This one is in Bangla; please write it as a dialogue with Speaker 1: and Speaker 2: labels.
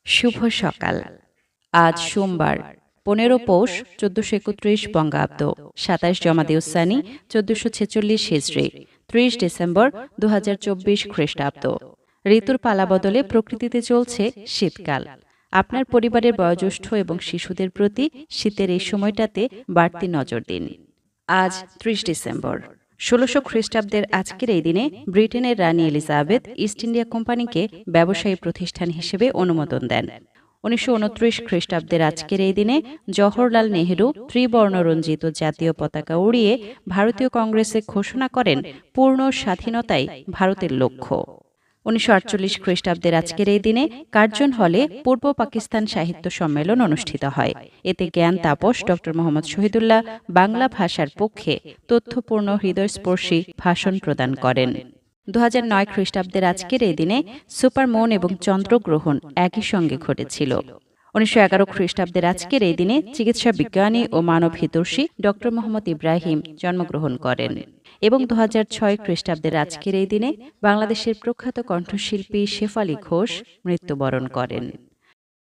Speaker 1: শুভ সকাল। আজ সোমবার ১৫ পৌষ ১৪৩১ বঙ্গাব্দ, ২৭ জমাদিউসানি ১৪৪৬ হিজরি, ৩০ ডিসেম্বর ২০২৪ খ্রিস্টাব্দ। ঋতুর পালাবদলে প্রকৃতিতে চলছে শীতকাল। আপনার পরিবারের বয়োজ্যেষ্ঠ এবং শিশুদের প্রতি শীতের এই সময়টাতে বাড়তি নজর দিন। আজ ৩০ ডিসেম্বর ১৬০০ খ্রিস্টাব্দের আজকের এই দিনে ব্রিটেনের রানী এলিজাবেথ ইস্ট ইন্ডিয়া কোম্পানিকে ব্যবসায়ী প্রতিষ্ঠান হিসেবে অনুমোদন দেন। ১৯২৯ খ্রিস্টাব্দের আজকের এই দিনে জওহরলাল নেহরু ত্রিবর্ণরঞ্জিত জাতীয় পতাকা উড়িয়ে ভারতীয় কংগ্রেসে ঘোষণা করেন পূর্ণ স্বাধীনতাই ভারতের লক্ষ্য। ১৯৪৮ খ্রিস্টাব্দের আজকের এই দিনে কার্জন হলে পূর্ব পাকিস্তান সাহিত্য সম্মেলন অনুষ্ঠিত হয়। এতে জ্ঞান তাপস ড মোহাম্মদ শহীদুল্লাহ বাংলা ভাষার পক্ষে তথ্যপূর্ণ হৃদয়স্পর্শী ভাষণ প্রদান করেন। ২০০৯ খ্রিস্টাব্দের আজকের এই দিনে সুপারমুন এবং চন্দ্রগ্রহণ একই সঙ্গে ঘটেছিল। ১৯১১ খ্রিস্টাব্দের আজকের এই দিনে চিকিৎসা বিজ্ঞানী ও মানব হিতৈষী ড মোহাম্মদ ইব্রাহিম জন্মগ্রহণ করেন। এবং ২০০৬ খ্রিস্টাব্দের আজকের এই দিনে বাংলাদেশের প্রখ্যাত কণ্ঠশিল্পী শেফালী ঘোষ মৃত্যুবরণ করেন।